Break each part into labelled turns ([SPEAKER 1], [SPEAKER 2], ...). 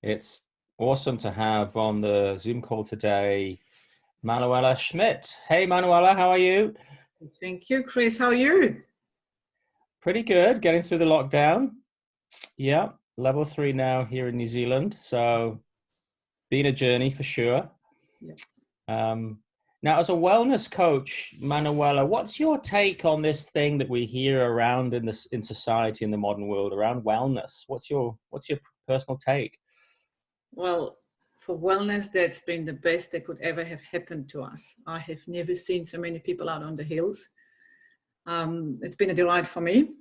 [SPEAKER 1] It's awesome to have on the Zoom call today Manuela Schmid. Hey, Manuela, how are you?
[SPEAKER 2] Thank you, Chris. How are you?
[SPEAKER 1] Pretty good. Getting through the lockdown. Yeah, level 3 now here in New Zealand. So, been a journey for sure.
[SPEAKER 2] Yeah.
[SPEAKER 1] Um, Now, as a wellness coach, Manuela, what's your take on this thing that we hear around in society in the modern world around wellness? What's your personal take?
[SPEAKER 2] Well, for wellness, that's been the best that could ever have happened to us. I have never seen so many people out on the hills. It's been a delight for me.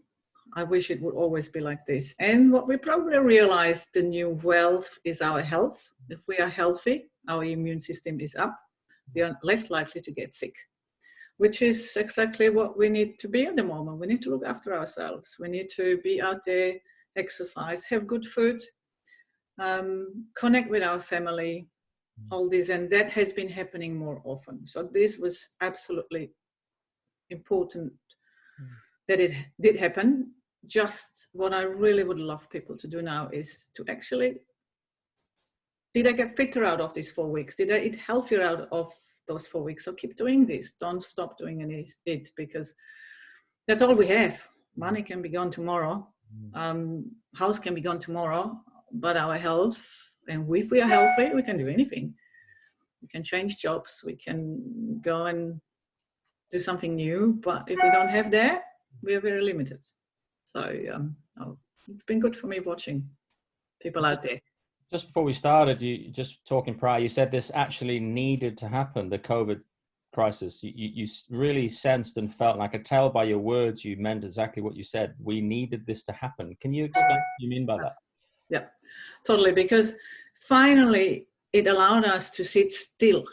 [SPEAKER 2] I wish it would always be like this. And what we probably realized, the new wealth is our health. If we are healthy, our immune system is up. We are less likely to get sick, which is exactly what we need to be at the moment. We need to look after ourselves. We need to be out there, exercise, have good food, connect with our family, all this, and that has been happening more often. So this was absolutely important that it did happen. Just what I really would love people to do now is to actually, did I get fitter out of these 4 weeks? Did I eat healthier out of those 4 weeks? So keep doing this. Don't stop doing it, because that's all we have. Money can be gone tomorrow. House can be gone tomorrow, but our health, and if we are healthy, we can do anything. We can change jobs. We can go and do something new. But if we don't have that, we are very limited. So it's been good for me watching people out there.
[SPEAKER 1] Just before we started, you just talking prior, you said this actually needed to happen, the COVID crisis. You really sensed and felt, and I could tell by your words, you meant exactly what you said. We needed this to happen. Can you explain what you mean by that?
[SPEAKER 2] Yeah, totally. Because finally, it allowed us to sit still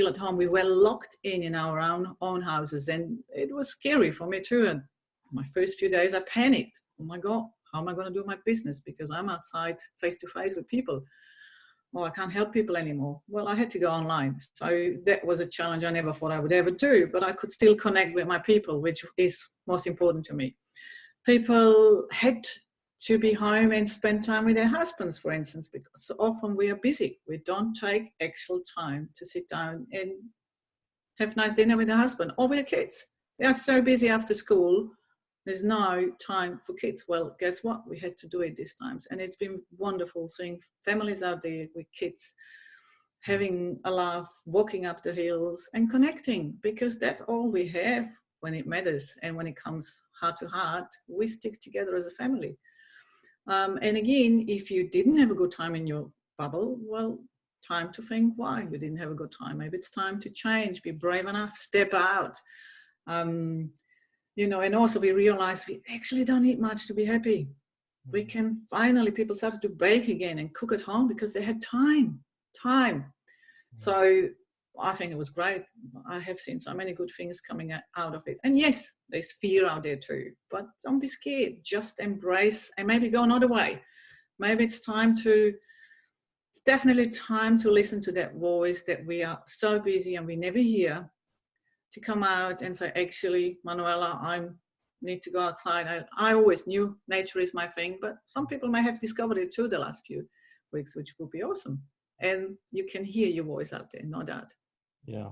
[SPEAKER 2] at home. We were locked in our own houses, and it was scary for me too. And my first few days, I panicked. Oh my God, how am I going to do my business? Because I'm outside face to face with people. Oh, I can't help people anymore. Well, I had to go online. So that was a challenge I never thought I would ever do, but I could still connect with my people, which is most important to me. People had to be home and spend time with their husbands, for instance, because so often we are busy. We don't take actual time to sit down and have nice dinner with the husband or with the kids. They are so busy after school. There's no time for kids. Well, guess what? We had to do it these times. And it's been wonderful seeing families out there with kids, having a laugh, walking up the hills and connecting, because that's all we have when it matters. And when it comes heart to heart, we stick together as a family. And again, if you didn't have a good time in your bubble, well, time to think why you didn't have a good time. Maybe it's time to change, be brave enough, step out. And also we realize we actually don't need much to be happy. We can finally, people started to bake again and cook at home because they had time. So I think it was great. I have seen so many good things coming out of it. And yes, there's fear out there too, but don't be scared. Just embrace and maybe go another way. Maybe it's definitely time to listen to that voice that we are so busy and we never hear, to come out and say, actually, Manuela, I need to go outside. I always knew nature is my thing, but some people may have discovered it too the last few weeks, which would be awesome. And you can hear your voice out there, no doubt.
[SPEAKER 1] Yeah.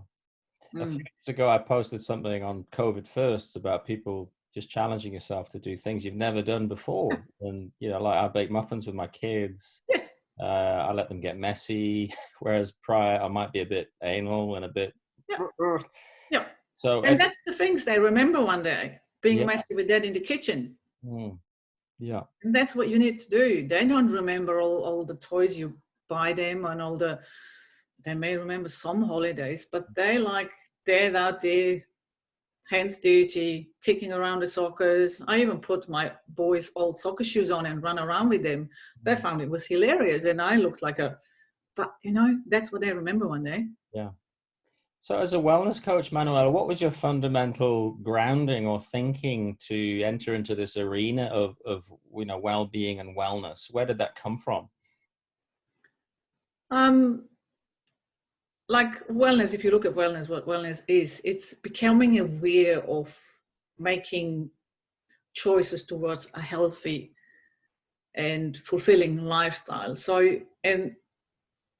[SPEAKER 1] A few weeks ago, I posted something on COVID firsts about people just challenging yourself to do things you've never done before. And, like I bake muffins with my kids.
[SPEAKER 2] Yes.
[SPEAKER 1] I let them get messy, whereas prior I might be a bit anal and a bit.
[SPEAKER 2] Yeah.
[SPEAKER 1] So,
[SPEAKER 2] and that's the things they remember one day, being
[SPEAKER 1] yeah.
[SPEAKER 2] messy with dad in the kitchen.
[SPEAKER 1] Yeah.
[SPEAKER 2] And that's what you need to do. They don't remember all the toys you buy them and they may remember some holidays, but they like dad out there, hands dirty, kicking around the soccers. I even put my boys' old soccer shoes on and run around with them. They found it was hilarious, and I looked like but that's what they remember one day.
[SPEAKER 1] Yeah. So as a wellness coach, Manuela, what was your fundamental grounding or thinking to enter into this arena of well-being and wellness? Where did that come from?
[SPEAKER 2] Like wellness, if you look at wellness, what wellness is, it's becoming aware of making choices towards a healthy and fulfilling lifestyle. So, and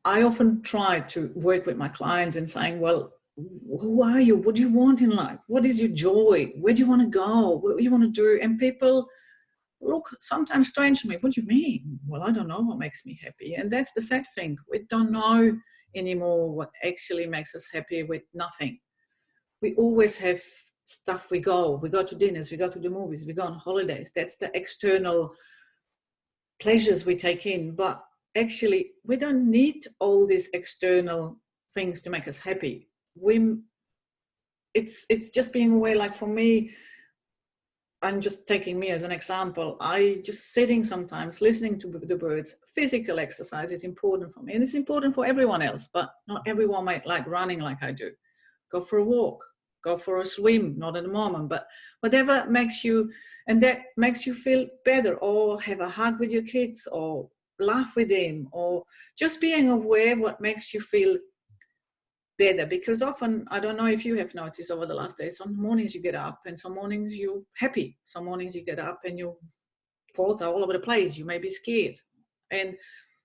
[SPEAKER 2] I often try to work with my clients and saying, well, who are you? What do you want in life? What is your joy? Where do you want to go? What do you want to do? And people look sometimes strange to me. What do you mean? Well, I don't know what makes me happy. And that's the sad thing. We don't know anymore what actually makes us happy with nothing. We always have stuff. We go to dinners, we go to the movies, we go on holidays. That's the external pleasures we take in. But actually, we don't need all these external things to make us happy. It's just being aware. Like for me, I'm just taking me as an example. I just sitting sometimes, listening to the birds. Physical exercise is important for me, and it's important for everyone else, but not everyone might like running like I do. Go for a walk, go for a swim, not at the moment, but whatever makes you, and that makes you feel better, or have a hug with your kids, or laugh with them, or just being aware of what makes you feel better. Because often, I don't know if you have noticed over the last days, some mornings you get up and some mornings you're happy. Some mornings you get up and your thoughts are all over the place. You may be scared. And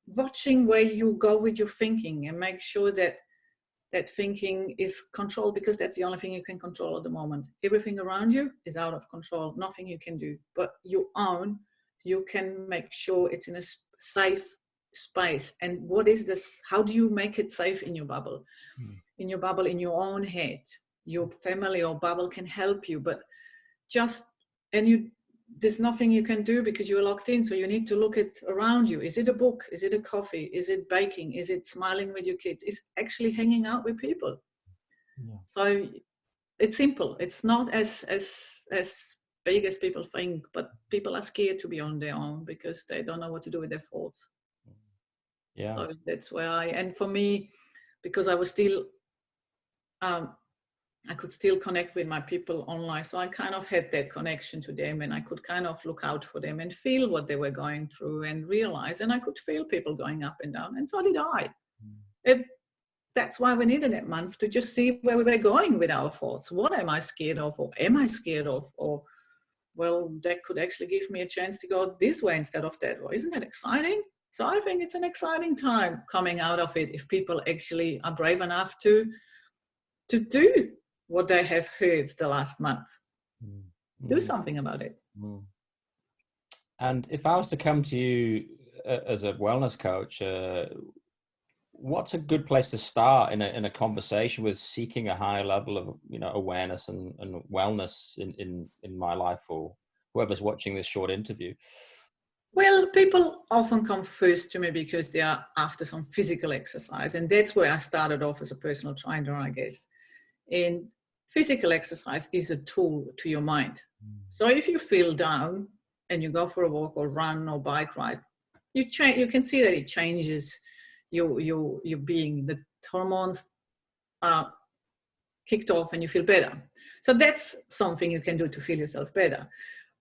[SPEAKER 2] watching where you go with your thinking and make sure that that thinking is controlled, because that's the only thing you can control at the moment. Everything around you is out of control. Nothing you can do. But your own, you can make sure it's in a safe space. And what is this? How do you make it safe in your bubble? In your bubble, in your own head. Your family or bubble can help you, but there's nothing you can do because you're locked in. So you need to look at around you. Is it a book? Is it a coffee? Is it baking? Is it smiling with your kids? Is actually hanging out with people. Yeah. So it's simple. It's not as big as people think, but people are scared to be on their own because they don't know what to do with their thoughts. Yeah. So that's where and for me, because I was still, I could still connect with my people online. So I kind of had that connection to them, and I could kind of look out for them and feel what they were going through and realize, and I could feel people going up and down, and so did I. That's why we needed that month to just see where we were going with our thoughts. What am I scared of, or am I scared of? Or, well, that could actually give me a chance to go this way instead of that way. Isn't that exciting? So I think it's an exciting time coming out of it if people actually are brave enough to do what they have heard the last month. Do something about it.
[SPEAKER 1] And if I was to come to you as a wellness coach, what's a good place to start in a conversation with seeking a higher level of awareness and wellness in my life, or whoever's watching this short interview?
[SPEAKER 2] Well, people often come first to me because they are after some physical exercise, and that's where I started off as a personal trainer, I guess. And physical exercise is a tool to your mind. So if you feel down and you go for a walk or run or bike ride, you can see that it changes your being. The hormones are kicked off and you feel better. So that's something you can do to feel yourself better.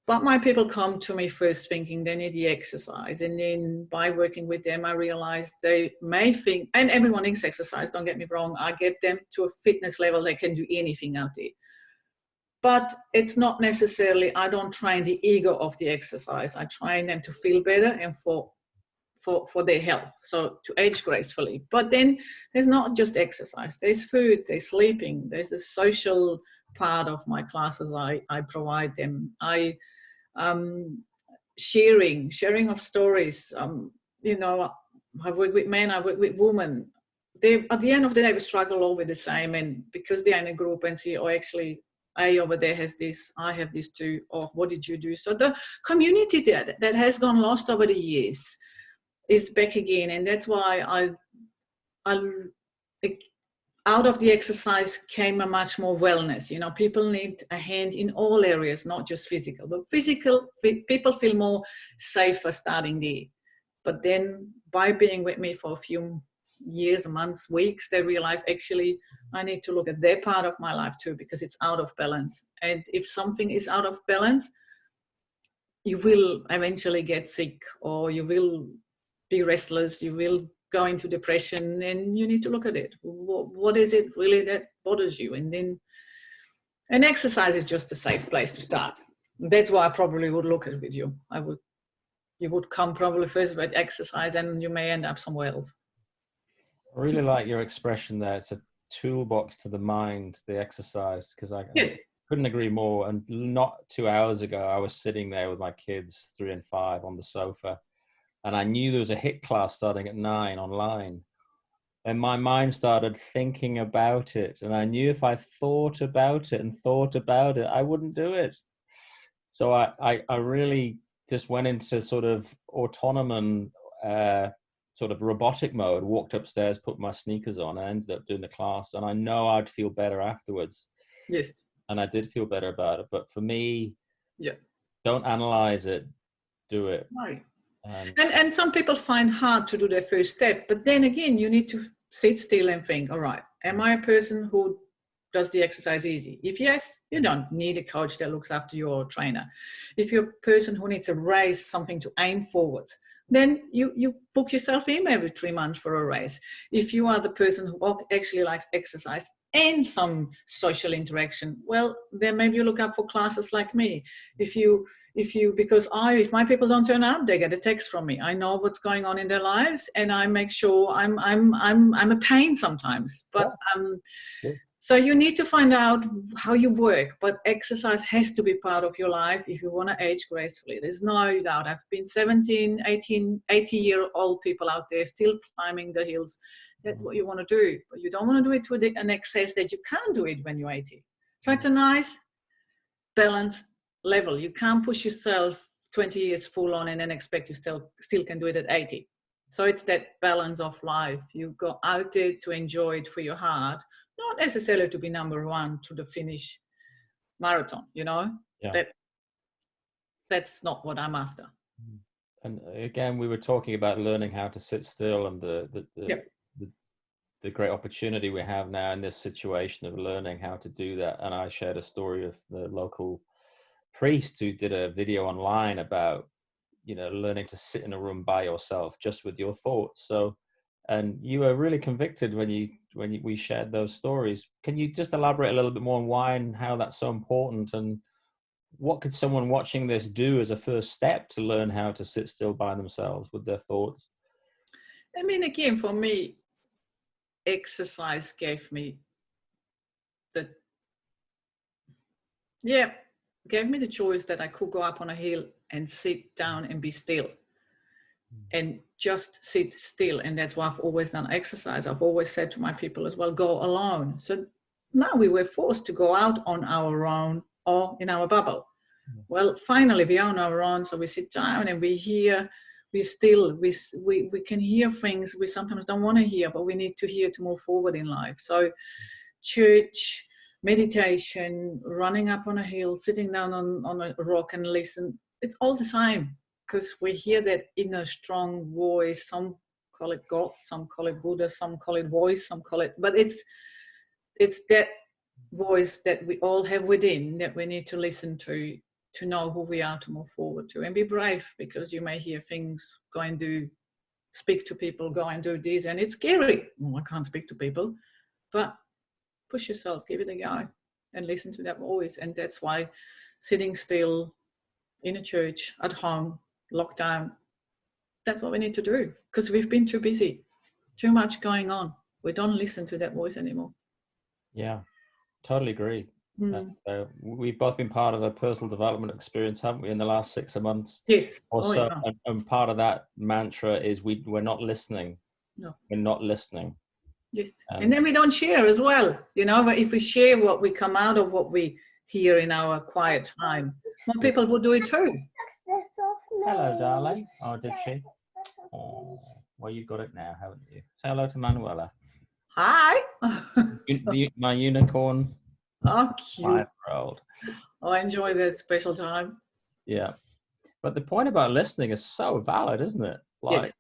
[SPEAKER 2] But my people come to me first thinking they need the exercise. And then by working with them, I realized they may think, and everyone needs exercise, don't get me wrong, I get them to a fitness level, they can do anything out there. But it's not necessarily, I don't train the ego of the exercise. I train them to feel better and for their health, so to age gracefully. But then there's not just exercise, there's food, there's sleeping, there's the social part of my classes I provide them. Sharing of stories. I work with men, I work with women. They, at the end of the day, we struggle all with the same, and because they're in a group and see, oh, actually, A over there has this, I have this too, or what did you do? So the community that has gone lost over the years is back again, and that's why out of the exercise came a much more wellness. People need a hand in all areas, not just physical. But people feel more safer starting there. But then by being with me for a few years, months, weeks, they realize actually I need to look at their part of my life too, because it's out of balance. And if something is out of balance, you will eventually get sick, or you will be restless, you will go into depression, and you need to look at it. What is it really that bothers you? And exercise is just a safe place to start. That's why I probably would look at it with you. I would you would come probably first with exercise and you may end up somewhere else.
[SPEAKER 1] I really like your expression there. It's a toolbox to the mind, the exercise, because I
[SPEAKER 2] Yes.
[SPEAKER 1] couldn't agree more. And not 2 hours ago, I was sitting there with my kids, 3 and 5, on the sofa, and I knew there was a HIIT class starting at 9 online. And my mind started thinking about it. And I knew if I thought about it and thought about it, I wouldn't do it. So I really just went into sort of autonomous, sort of robotic mode, walked upstairs, put my sneakers on, and ended up doing the class. And I know I'd feel better afterwards.
[SPEAKER 2] Yes.
[SPEAKER 1] And I did feel better about it. But for me,
[SPEAKER 2] Yeah.
[SPEAKER 1] don't analyze it, do it.
[SPEAKER 2] Right. And some people find hard to do their first step, but then again, you need to sit still and think, all right, am I a person who does the exercise easy? If yes, you don't need a coach that looks after your trainer. If you're a person who needs a race, something to aim forwards, then you book yourself in every 3 months for a race. If you are the person who actually likes exercise and some social interaction, well, then maybe you look up for classes like me. If my people don't turn up, they get a text from me. I know what's going on in their lives, and I make sure I'm a pain sometimes. But so you need to find out how you work. But exercise has to be part of your life if you want to age gracefully. There's no doubt. I've been 17, 18, 80-year-old people out there still climbing the hills. That's what you want to do. But you don't want to do it to an excess that you can't do it when you're 80. So it's a nice balanced level. You can't push yourself 20 years full on and then expect you still can do it at 80. So it's that balance of life. You go out there to enjoy it for your heart, not necessarily to be number one to the finish marathon, you know?
[SPEAKER 1] Yeah.
[SPEAKER 2] That's not what I'm after.
[SPEAKER 1] And again, we were talking about learning how to sit still, and the great opportunity we have now in this situation of learning how to do that. And I shared a story of the local priest who did a video online about, learning to sit in a room by yourself, just with your thoughts. So, and you were really convicted when we shared those stories. Can you just elaborate a little bit more on why and how that's so important, and what could someone watching this do as a first step to learn how to sit still by themselves with their thoughts?
[SPEAKER 2] I mean, again, for me, exercise gave me the choice that I could go up on a hill and sit down and be still and just sit still. And that's why I've always done exercise. I've always said to my people as well, go alone. So now we were forced to go out on our own or in our bubble. Well, finally we are on our own. So we sit down and we can hear things we sometimes don't want to hear, but we need to hear to move forward in life. So church, meditation, running up on a hill, sitting down on a rock and listen, it's all the same, because we hear that inner strong voice. Some call it God, some call it Buddha, some call it voice, some call it, but it's that voice that we all have within that we need to listen to know who we are, to move forward to, and be brave, because you may hear things, go and speak to people, go and do this, and it's scary. Oh, I can't speak to people, but push yourself, give it a go, and listen to that voice. And that's why sitting still in a church, at home, locked down, that's what we need to do, because we've been too busy, too much going on. We don't listen to that voice anymore.
[SPEAKER 1] Yeah, totally agree. We've both been part of a personal development experience, haven't we, in the last 6 months?
[SPEAKER 2] Yes.
[SPEAKER 1] Also, and part of that mantra is we're not listening.
[SPEAKER 2] No.
[SPEAKER 1] We're not listening.
[SPEAKER 2] Yes. And then we don't share as well. But if we share what we come out of what we hear in our quiet time, more people will do it too.
[SPEAKER 1] Hello, darling. Oh, did she? Oh, well, you've got it now, haven't you? Say hello to Manuela.
[SPEAKER 2] Hi.
[SPEAKER 1] My unicorn.
[SPEAKER 2] Oh, cute.
[SPEAKER 1] 5-year-old.
[SPEAKER 2] I enjoy that special time.
[SPEAKER 1] Yeah. But the point about listening is so valid, isn't it? Like,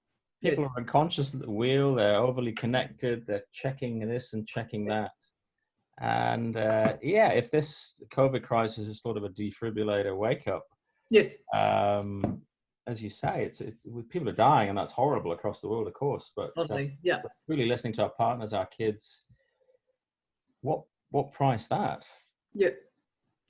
[SPEAKER 1] people are unconscious at the wheel, they're overly connected, they're checking this and checking that. And if this COVID crisis is sort of a defibrillator wake up,
[SPEAKER 2] yes,
[SPEAKER 1] as you say, it's people are dying, and that's horrible across the world, of course. But
[SPEAKER 2] totally,
[SPEAKER 1] really listening to our partners, our kids, what price that?
[SPEAKER 2] Yeah,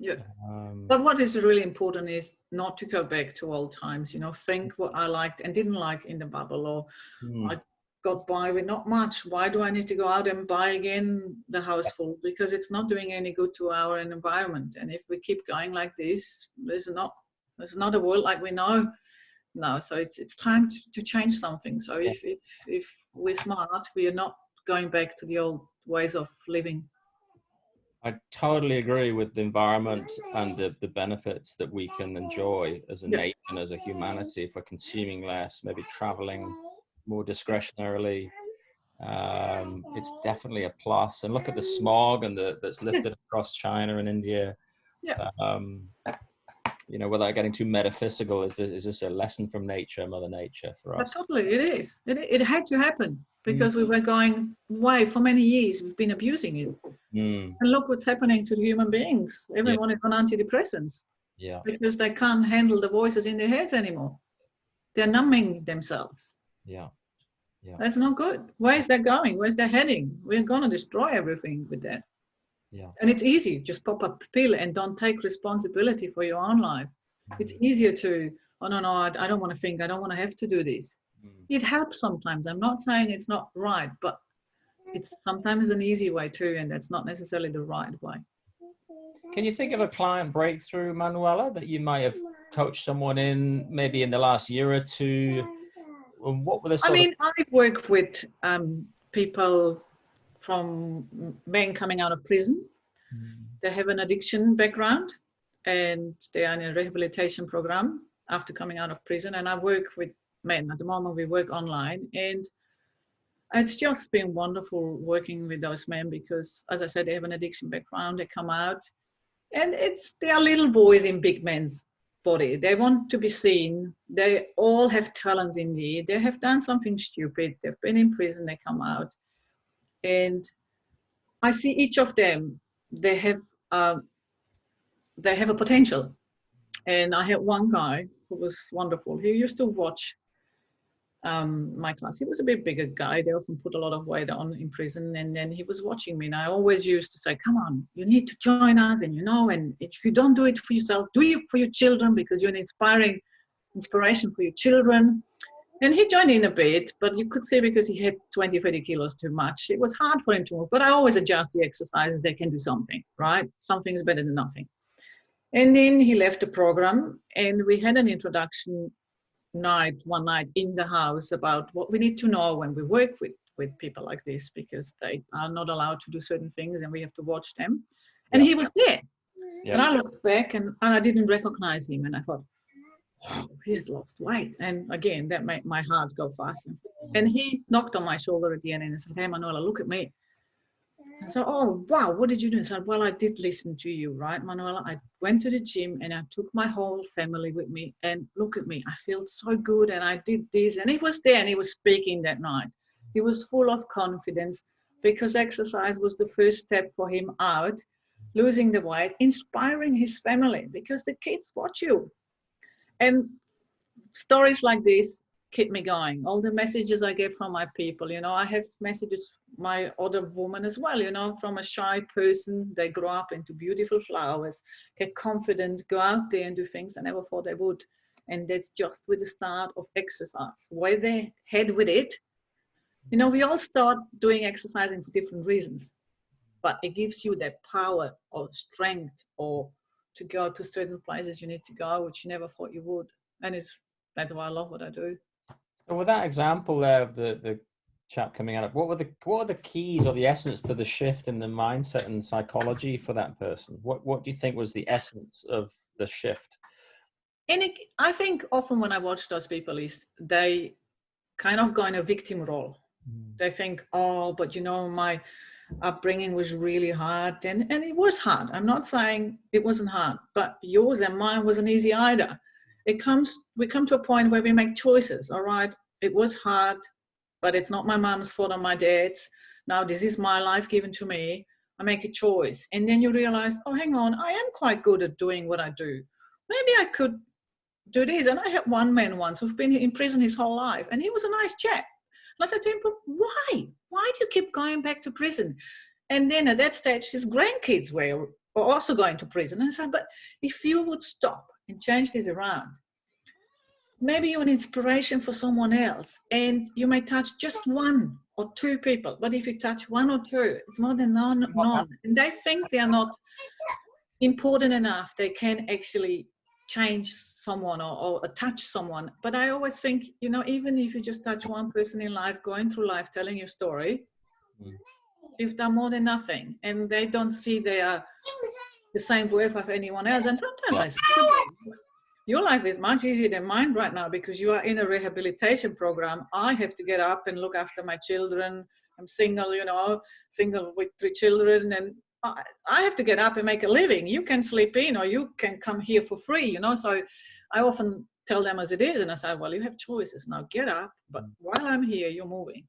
[SPEAKER 2] Yeah.
[SPEAKER 1] Um,
[SPEAKER 2] But what is really important is not to go back to old times, think what I liked and didn't like in the bubble, or
[SPEAKER 1] mm,
[SPEAKER 2] I got by with not much. Why do I need to go out and buy again the house full? Because it's not doing any good to our environment. And if we keep going like this, there's not a world like we know now. So it's time to change something. So if we're smart, we are not going back to the old ways of living.
[SPEAKER 1] I totally agree with the environment and the benefits that we can enjoy as a
[SPEAKER 2] Yeah.
[SPEAKER 1] nation, as a humanity, if we're consuming less, maybe traveling more discretionarily. It's definitely a plus. And look at the smog and that's
[SPEAKER 2] Yeah.
[SPEAKER 1] lifted across China and India.
[SPEAKER 2] Yeah.
[SPEAKER 1] Um, without getting too metaphysical, is this a lesson from nature, Mother Nature, for
[SPEAKER 2] But
[SPEAKER 1] us?
[SPEAKER 2] totally, it is. It had to happen
[SPEAKER 1] Mm,
[SPEAKER 2] because we were going way for many years. We've been abusing it.
[SPEAKER 1] mm,
[SPEAKER 2] And look what's happening to the human beings.
[SPEAKER 1] yeah,
[SPEAKER 2] Everyone is on antidepressants
[SPEAKER 1] yeah,
[SPEAKER 2] because they can't handle the voices in their heads anymore. They're numbing themselves.
[SPEAKER 1] yeah, yeah,
[SPEAKER 2] That's not good. Where's that going? Where's that heading? We're going to destroy everything with that.
[SPEAKER 1] yeah.
[SPEAKER 2] And it's easy. Just pop up a pill and don't take responsibility for your own life. It's
[SPEAKER 1] Mm,
[SPEAKER 2] easier to, oh, no, I don't want to think. I don't want to have to do this.
[SPEAKER 1] mm.
[SPEAKER 2] It helps sometimes. I'm not saying it's not right, but it's sometimes an easy way too, and that's not necessarily the right way.
[SPEAKER 1] Can you think of a client breakthrough, Manuela, that you might have coached someone in maybe in the last year or two? And what were the
[SPEAKER 2] I
[SPEAKER 1] sort of...
[SPEAKER 2] mean, I work with people from men coming out of prison. They have an addiction background and they are in a rehabilitation program after coming out of prison. And I work with men. At the moment, we work online. And it's just been wonderful working with those men because, as I said, they have an addiction background. They come out and they are little boys in big men's body. They want to be seen. They all have talents in there. They have done something stupid. They've been in prison. They come out. And I see each of them, they have uh, a potential. And I had one guy who was wonderful. He used to watch my class. He was a bit bigger guy. They often put a lot of weight on in prison. And then he was watching me. And I always used to say, come on, you need to join us. And, and if you don't do it for yourself, do it for your children because you're an inspiration for your children. And he joined in a bit, but you could see because he had 20, 30 kilos too much. It was hard for him to move. But I always adjust the exercises. They can do something, right? Something is better than nothing. And then he left the program and we had an introduction one night in the house about what we need to know when we work with people like this because they are not allowed to do certain things and we have to watch them. And he was there. And I looked back and I didn't recognize him. And I thought, oh, he has lost weight. And again, that made my heart go faster. And he knocked on my shoulder at the end and said, hey, Manuela, look at me. I said, oh, wow, what did you do? I said, well, I did listen to you, right, Manuela? I went to the gym and I took my whole family with me. And look at me, I feel so good. And I did this. And he was there and he was speaking that night. He was full of confidence because exercise was the first step for him out, losing the weight, inspiring his family because the kids watch you. And stories like this keep me going. All the messages I get from my people, I have messages, my other woman as well, from a shy person, they grow up into beautiful flowers, get confident, go out there and do things I never thought they would. And that's just with the start of exercise. Where they head with it, we all start doing exercising for different reasons, but it gives you that power or strength or to go to certain places you need to go, which you never thought you would. And that's why I love what I do.
[SPEAKER 1] So with that example there of the chap coming out, what are the keys or the essence to the shift in the mindset and psychology for that person? What do you think was the essence of the shift?
[SPEAKER 2] And I think often when I watch those people is they kind of go in a victim role. They think, oh, but my upbringing was really hard, and it was hard. I'm not saying it wasn't hard, but yours and mine wasn't easy either. We come to a point where we make choices. All right, it was hard, but it's not my mom's fault or my dad's. Now this is my life given to me. I make a choice, and then you realize, oh, hang on, I am quite good at doing what I do. Maybe I could do this. And I had one man once who's been in prison his whole life, and he was a nice chap. And I said to him, but why? Why do you keep going back to prison? And then at that stage, his grandkids were or also going to prison. And I said, but if you would stop and change this around, maybe you're an inspiration for someone else, and you may touch just one or two people. But if you touch one or two, it's more than none. And they think they are not important enough. They can actually change someone or touch someone. But I always think, even if you just touch one person in life, going through life, telling your story, you've done more than nothing. And they don't see they are the same worth of anyone else. And sometimes I say to them, your life is much easier than mine right now because you are in a rehabilitation program. I have to get up and look after my children. I'm single, single with 3 children, and I have to get up and make a living. You can sleep in, or you can come here for free, So I often tell them as it is, and I say, well, you have choices now. Get up, but while I'm here, you're moving.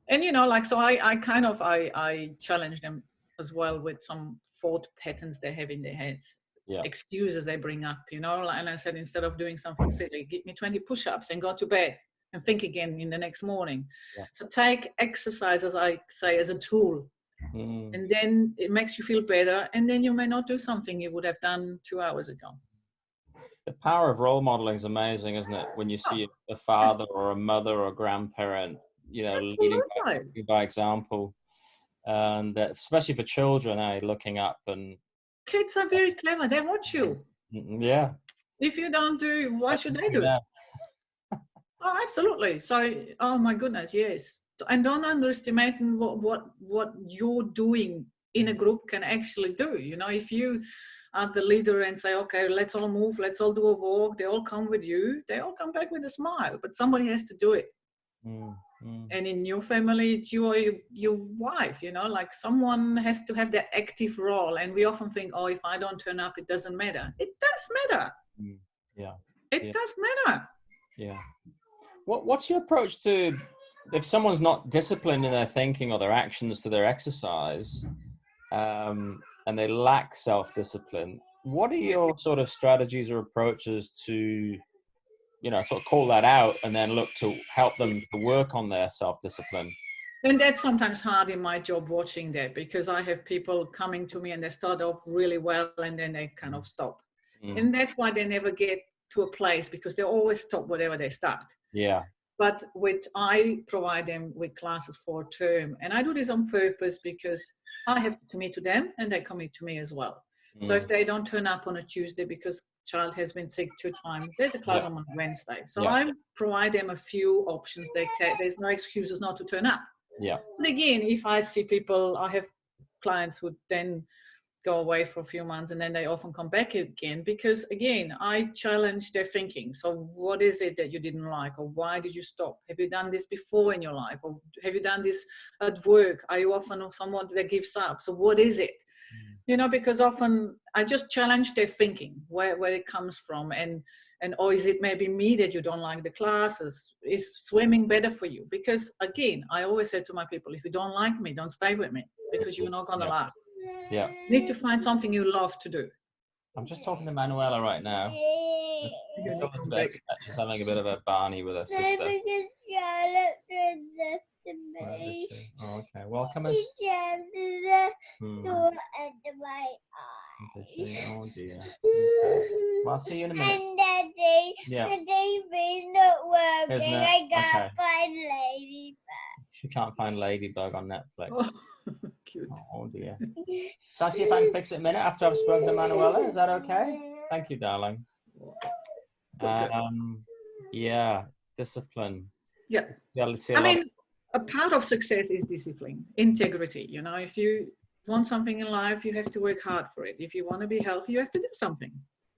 [SPEAKER 2] And so I challenge them as well with some thought patterns they have in their heads. Excuses they bring up, and I said, instead of doing something silly, give me 20 push-ups and go to bed and think again in the next morning. So take exercise, as I say, as a tool, and then it makes you feel better, and then you may not do something you would have done 2 hours ago.
[SPEAKER 1] The power of role modeling is amazing, isn't it? When you see a father or a mother or a grandparent, leading by example, and especially for children, looking up. And
[SPEAKER 2] kids are very clever. They watch you.
[SPEAKER 1] Yeah.
[SPEAKER 2] If you don't do, why should they do it? Oh, absolutely. So, oh my goodness, yes. And don't underestimate what you're doing in a group can actually do. If you are the leader and say, okay, let's all move, let's all do a walk, they all come with you, they all come back with a smile, but somebody has to do it. And in your family, it's you or your wife, like someone has to have that active role. And we often think, oh, if I don't turn up, it doesn't matter. It does matter. It does matter.
[SPEAKER 1] What's your approach to, if someone's not disciplined in their thinking or their actions to their exercise, and they lack self-discipline, what are your sort of strategies or approaches to sort of call that out and then look to help them to work on their self-discipline?
[SPEAKER 2] And that's sometimes hard in my job, watching that, because I have people coming to me and they start off really well and then they kind of stop. And that's why they never get to a place, because they always stop whatever they start. But I provide them with classes for a term, and I do this on purpose because I have to commit to them and they commit to me as well. So if they don't turn up on a Tuesday because child has been sick 2 times, there's a class on Wednesday. So I provide them a few options. There's no excuses not to turn up. And again, if I see people, I have clients who then go away for a few months and then they often come back again, because again, I challenge their thinking. So what is it that you didn't like, or why did you stop? Have you done this before in your life, or have you done this at work? Are you often someone that gives up? So what is it? Because often I just challenge their thinking, where it comes from, and or is it maybe me that you don't like the classes? Is swimming better for you? Because again, I always say to my people, if you don't like me, don't stay with me, because you're not going to last. You need to find something you love to do.
[SPEAKER 1] I'm just talking to Manuela right now. She's having a bit of a Barney with her sister. Oh, okay. Well, come and... Oh, dear. Okay. Well, I'll see you in a minute.
[SPEAKER 3] And Daddy, the TV's not working. I can't find Ladybug.
[SPEAKER 1] She can't find Ladybug on Netflix.
[SPEAKER 2] Oh, cute.
[SPEAKER 1] Oh, dear. So I'll see if I can fix it a minute after I've spoken to Manuela. Is that okay? Thank you, darling. Discipline.
[SPEAKER 2] I mean, a part of success is discipline, integrity. If you want something in life, you have to work hard for it. If you want to be healthy, you have to do something.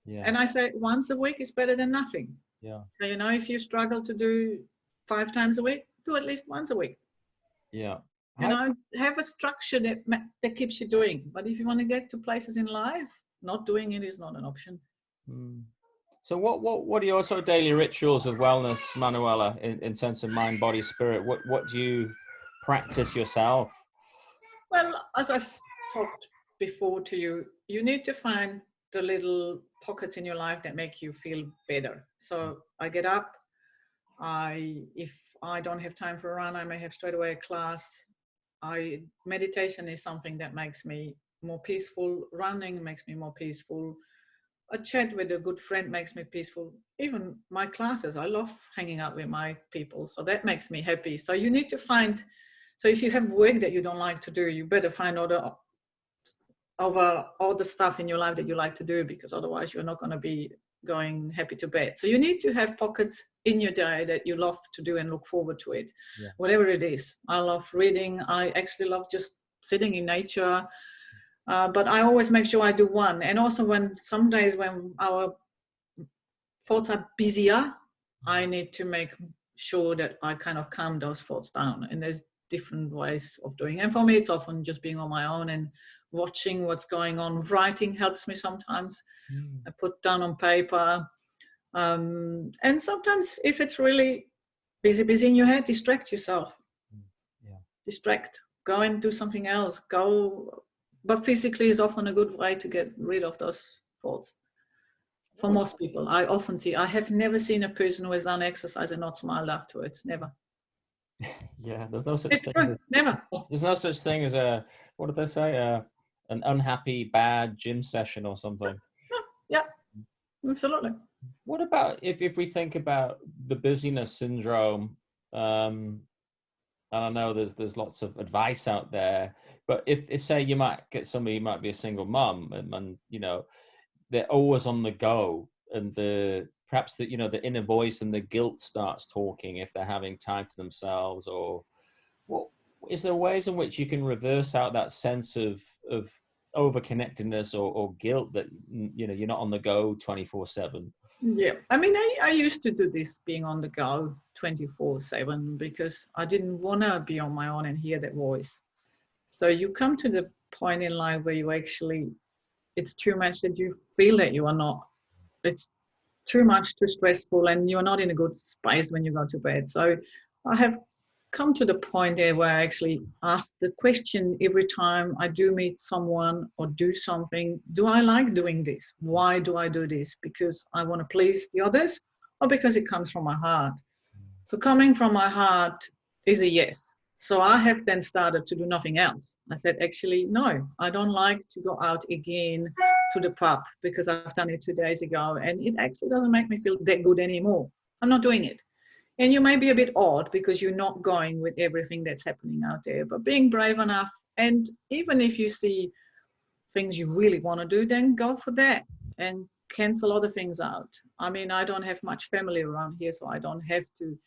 [SPEAKER 2] And I say once a week is better than nothing. So, if you struggle to do 5 times a week, do at least once a week. Have a structure that keeps you doing. But if you want to get to places in life, not doing it is not an option.
[SPEAKER 1] So what are your sort of daily rituals of wellness, Manuela, in sense of mind, body, spirit? What do you practice yourself?
[SPEAKER 2] Well, as I talked before to you, you need to find the little pockets in your life that make you feel better. So I get up. If I don't have time for a run, I may have straight away a class. Meditation is something that makes me more peaceful. Running makes me more peaceful. A chat with a good friend makes me peaceful. Even my classes, I love hanging out with my people, so that makes me happy. So you need to find, so if you have work that you don't like to do, you better find other all the stuff in your life that you like to do, because otherwise you're not going to be going happy to bed. So you need to have pockets in your day that you love to do and look forward to it, whatever it is. I love reading. I actually love just sitting in nature. But I always make sure I do one. And also when some days when our thoughts are busier, I need to make sure that I kind of calm those thoughts down. And there's different ways of doing it. And for me, it's often just being on my own and watching what's going on. Writing helps me sometimes. I put down on paper. And sometimes if it's really busy in your head, distract yourself. Distract. Go and do something else. Go. But physically is often a good way to get rid of those thoughts. For most people, I often see, I have never seen a person who has done exercise and not smiled afterwards. Never.
[SPEAKER 1] Yeah, there's no such
[SPEAKER 2] it's
[SPEAKER 1] thing.
[SPEAKER 2] True. Never.
[SPEAKER 1] There's no such thing as a, what did they say? An unhappy, bad gym session or something.
[SPEAKER 2] Yeah, absolutely.
[SPEAKER 1] What about if we think about the busyness syndrome? And I know there's lots of advice out there, but if say you might get somebody who might be a single mum and you know, they're always on the go, and perhaps the inner voice and the guilt starts talking if they're having time to themselves, or what is there ways in which you can reverse out that sense of overconnectedness or guilt that you're not on the go 24/7?
[SPEAKER 2] Yeah, I mean, I used to do this being on the go 24/7 because I didn't want to be on my own and hear that voice. So you come to the point in life where you actually, it's too much that you feel that you are not, it's too much, too stressful, and you're not in a good space when you go to bed. So I have come to the point there where I actually ask the question every time I do meet someone or do something, do I like doing this? Why do I do this? Because I want to please the others, or because it comes from my heart? So coming from my heart is a yes. So I have then started to do nothing else. I said, actually, no, I don't like to go out again to the pub because I've done it 2 days ago and it actually doesn't make me feel that good anymore. I'm not doing it. And you may be a bit odd because you're not going with everything that's happening out there, but being brave enough, and even if you see things you really want to do, then go for that and cancel other things out. I mean, I don't have much family around here, so I don't have to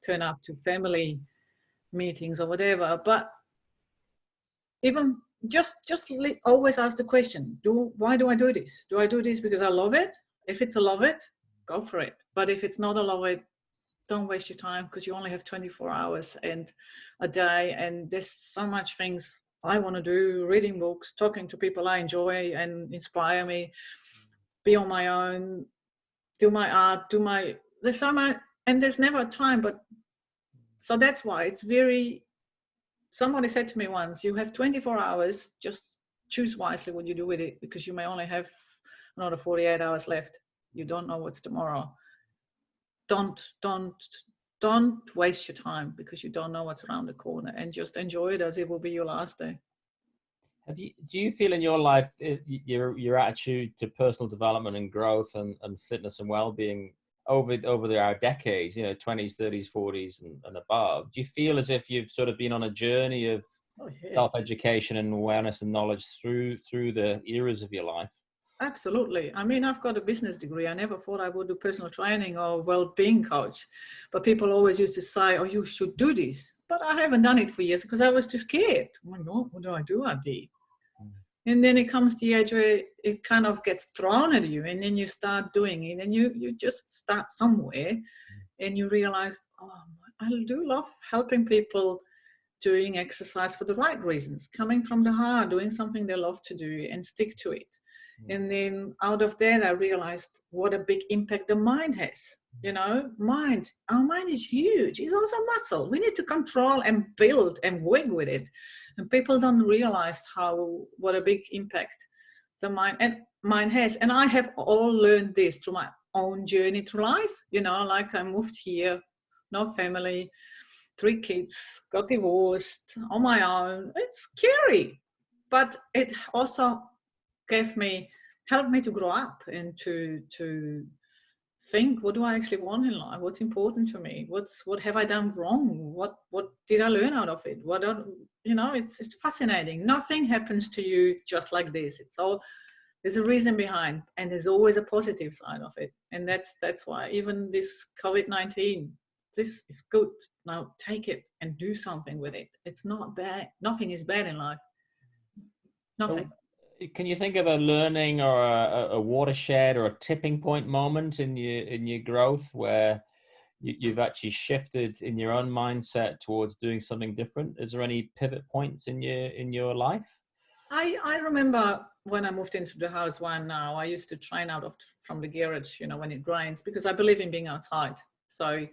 [SPEAKER 2] turn up to family meetings or whatever, but even just always ask the question, why do I do this? Do I do this because I love it? If it's a love it, go for it. But if it's not a love it, don't waste your time, because you only have 24 hours and a day, and there's so much things I want to do, reading books, talking to people I enjoy and inspire me, be on my own, do my art, there's so much, and there's never a time. But so that's why it's somebody said to me once, you have 24 hours, just choose wisely what you do with it, because you may only have another 48 hours left. You don't know what's tomorrow. Don't waste your time, because you don't know what's around the corner, and just enjoy it as it will be your last day.
[SPEAKER 1] Do you feel in your life your attitude to personal development and growth and fitness and well-being over our decades, 20s, 30s, 40s and above, do you feel as if you've sort of been on a journey of self-education and awareness and knowledge through the eras of your life?
[SPEAKER 2] Absolutely. I mean, I've got a business degree. I never thought I would do personal training or well-being coach, but people always used to say, oh, you should do this. But I haven't done it for years because I was too scared. Oh my God, what do I do, Adi? And then it comes to the age where it kind of gets thrown at you, and then you start doing it, and you just start somewhere, and you realize, oh, I do love helping people doing exercise for the right reasons, coming from the heart, doing something they love to do and stick to it. And then out of that, I realized what a big impact the mind has. Our mind is huge. It's also muscle. We need to control and build and work with it. And people don't realize what a big impact the mind has. And I have all learned this through my own journey through life. Like I moved here, no family, 3 kids, got divorced on my own. It's scary. but it also helped me to grow up and to think, what do I actually want in life? What's important to me? What have I done wrong? What did I learn out of it? It's fascinating. Nothing happens to you just like this. There's a reason behind, and there's always a positive side of it. And that's why even this COVID-19, this is good. Now take it and do something with it. It's not bad. Nothing is bad in life. Nothing.
[SPEAKER 1] Can you think of a learning or a watershed or a tipping point moment in your growth where you've actually shifted in your own mindset towards doing something different? Is there any pivot points in your life?
[SPEAKER 2] I remember when I moved into the house where I'm now, I used to train from the garage, when it rains, because I believe in being outside. So,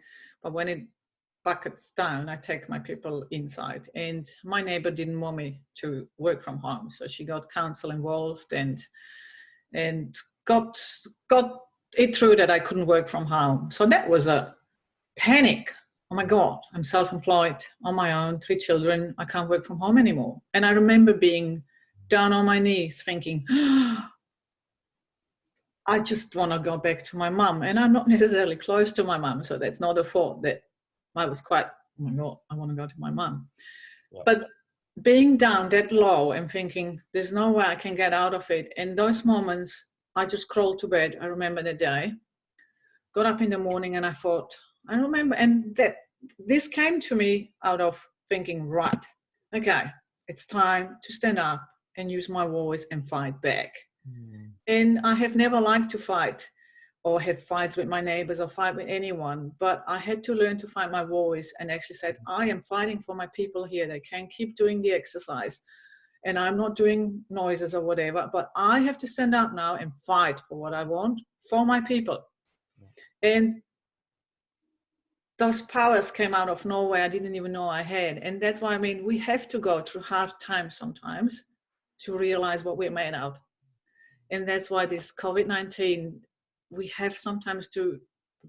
[SPEAKER 2] but when it buckets down, I take my people inside. And my neighbor didn't want me to work from home, so she got council involved and got it through that I couldn't work from home. So that was a panic. Oh my God, I'm self-employed on my own, 3 children, I can't work from home anymore. And I remember being down on my knees thinking, I just want to go back to my mum. And I'm not necessarily close to my mum, so that's not a fault. That I was quite, oh my God, I want to go to my mum. Yeah. But being down that low and thinking, there's no way I can get out of it. In those moments, I just crawled to bed. I remember the day, got up in the morning and I thought, I remember, and that this came to me out of thinking, right, okay, it's time to stand up and use my voice and fight back. And I have never liked to fight or have fights with my neighbors or fight with anyone, but I had to learn to find my voice and actually said, I am fighting for my people here. They can keep doing the exercise and I'm not doing noises or whatever, but I have to stand up now and fight for what I want for my people. And those powers came out of nowhere. I didn't even know I had. And that's why, we have to go through hard times sometimes to realize what we're made out. And that's why this COVID-19, we have sometimes to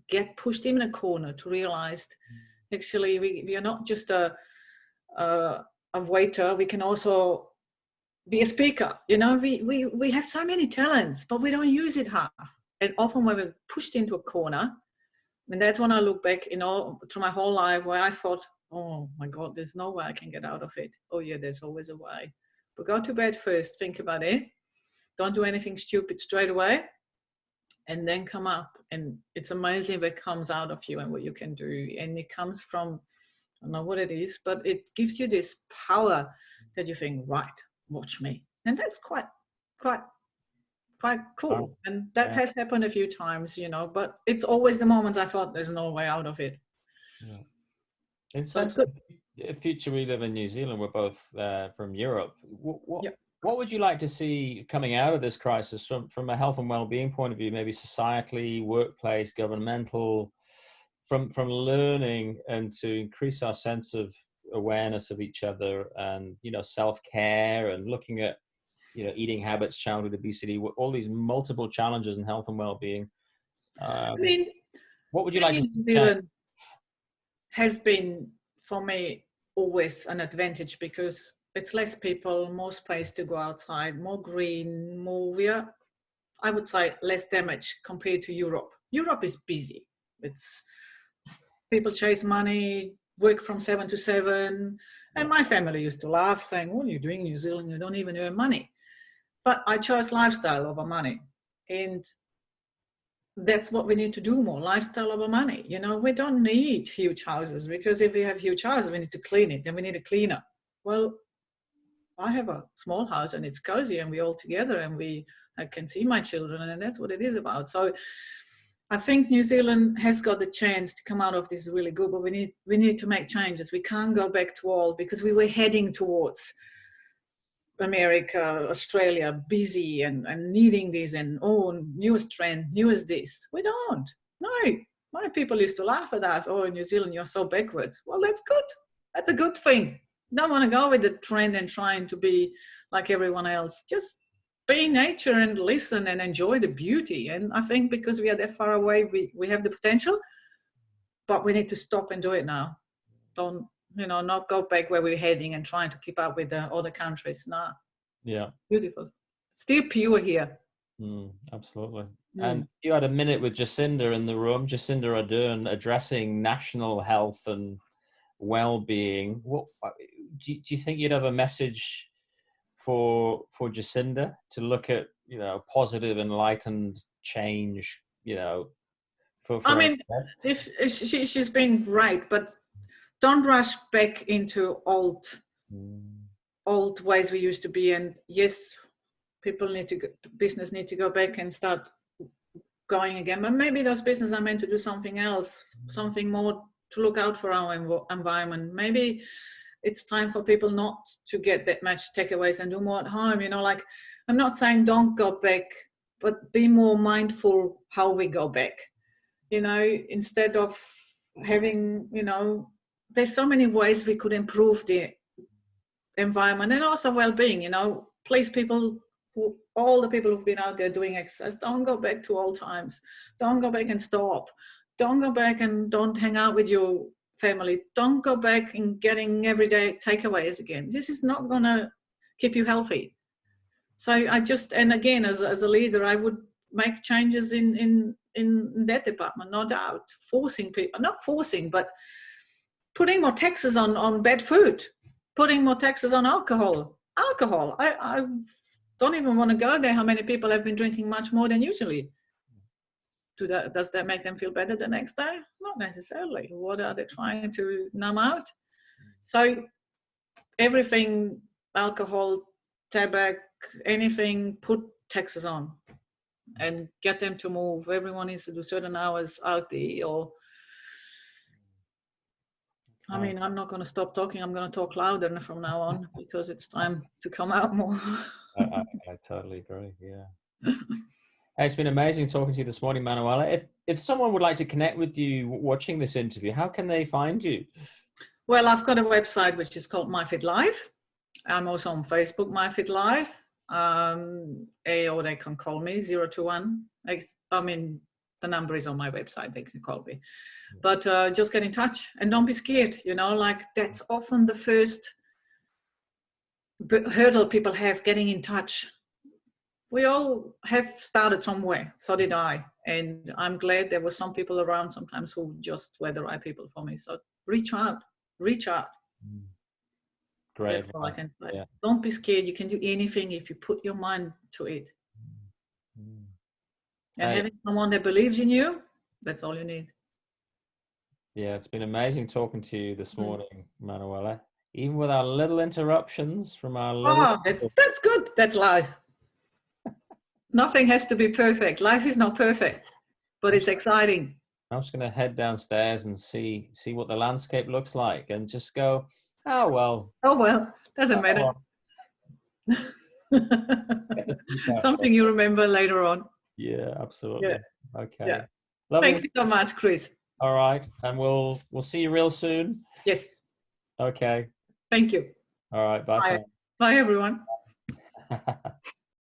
[SPEAKER 2] get pushed in a corner to realize actually we are not just a waiter. We can also be a speaker. We have so many talents, but we don't use it half. And often when we're pushed into a corner, and that's when I look back, through my whole life where I thought, oh my God, there's no way I can get out of it. Oh yeah, there's always a way. But go to bed first, think about it. Don't do anything stupid straight away. And then come up. And it's amazing what comes out of you and what you can do. And it comes from, I don't know what it is, but it gives you this power that you think, right, watch me. And that's quite cool. And that has happened a few times, but it's always the moments I thought there's no way out of it.
[SPEAKER 1] Yeah. In sense of the future we live in New Zealand, we're both from Europe. What would you like to see coming out of this crisis from a health and well-being point of view, maybe societally, workplace, governmental, from learning and to increase our sense of awareness of each other and, self-care and looking at, eating habits, childhood obesity, all these multiple challenges in health and well-being. What would you like to see? New Zealand
[SPEAKER 2] has been, for me, always an advantage because it's less people, more space to go outside, more green, I would say, less damage compared to Europe. Europe is busy. It's people chase money, work from 7 to 7. And my family used to laugh saying, what are you doing in New Zealand? You don't even earn money. But I chose lifestyle over money. And that's what we need to do more, lifestyle over money. We don't need huge houses because if we have huge houses, we need to clean it. Then we need a cleaner. Well, I have a small house and it's cozy and we're all together and I can see my children and that's what it is about. So I think New Zealand has got the chance to come out of this really good, but we need to make changes. We can't go back to old because we were heading towards America, Australia, busy and needing this and newest trend, newest this. We don't. No, my people used to laugh at us. Oh, in New Zealand, you're so backwards. Well, that's good. That's a good thing. Don't want to go with the trend and trying to be like everyone else. Just be in nature and listen and enjoy the beauty. And I think because we are that far away, we have the potential, but we need to stop and do it now. Don't, not go back where we're heading and trying to keep up with the other countries. No,
[SPEAKER 1] Yeah.
[SPEAKER 2] Beautiful. Still pure here.
[SPEAKER 1] Absolutely. And you had a minute with Jacinda in the room, Jacinda Ardern, addressing national health and well-being. What do you think you'd have a message for Jacinda to look at, positive, enlightened change, for
[SPEAKER 2] I mean, if she's been great, but don't rush back into old ways we used to be. And yes, business need to go back and start going again. But maybe those businesses are meant to do something else, something more to look out for our environment. Maybe it's time for people not to get that much takeaways and do more at home. Like, I'm not saying don't go back, but be more mindful how we go back. Instead of having, there's so many ways we could improve the environment and also well-being. Please, all the people who've been out there doing exercise, don't go back to old times. Don't go back and stop. Don't go back and don't hang out with your family. Don't go back and getting everyday takeaways again. This is not going to keep you healthy. So and again, as a leader, I would make changes in that department, no doubt. Forcing people, not forcing, but putting more taxes on bad food, putting more taxes on alcohol. I don't even want to go there. How many people have been drinking much more than usually? Does that make them feel better the next day? Not necessarily. What are they trying to numb out? So everything, alcohol, tobacco, anything, put taxes on and get them to move. Everyone needs to do certain hours out there. I mean, I'm not going to stop talking. I'm going to talk louder from now on because it's time to come out more.
[SPEAKER 1] I totally agree. Yeah. It's been amazing talking to you this morning, Manuela. If someone would like to connect with you watching this interview, how can they find you?
[SPEAKER 2] Well, I've got a website which is called MyFit Live. I'm also on Facebook, MyFit Live. Or they can call me 021. The number is on my website. They can call me. But just get in touch and don't be scared. That's often the first hurdle people have, getting in touch. We all have started somewhere. So did I. And I'm glad there were some people around sometimes who just were the right people for me. So reach out. Great. That's all I can say. Yeah. Don't be scared. You can do anything if you put your mind to it. And having someone that believes in you, that's all you need.
[SPEAKER 1] Yeah, it's been amazing talking to you this morning, Manuela. Even with our little interruptions from our little...
[SPEAKER 2] that's good. That's life. Nothing has to be perfect. Life is not perfect, but it's exciting.
[SPEAKER 1] I'm just going to head downstairs and see what the landscape looks like and just go, oh, well.
[SPEAKER 2] Doesn't matter. Something you remember later on.
[SPEAKER 1] Yeah, absolutely. Yeah. Okay.
[SPEAKER 2] Yeah. Thank you so much, Chris.
[SPEAKER 1] All right. And we'll see you real soon.
[SPEAKER 2] Yes.
[SPEAKER 1] Okay.
[SPEAKER 2] Thank you.
[SPEAKER 1] All right. Bye.
[SPEAKER 2] Bye everyone.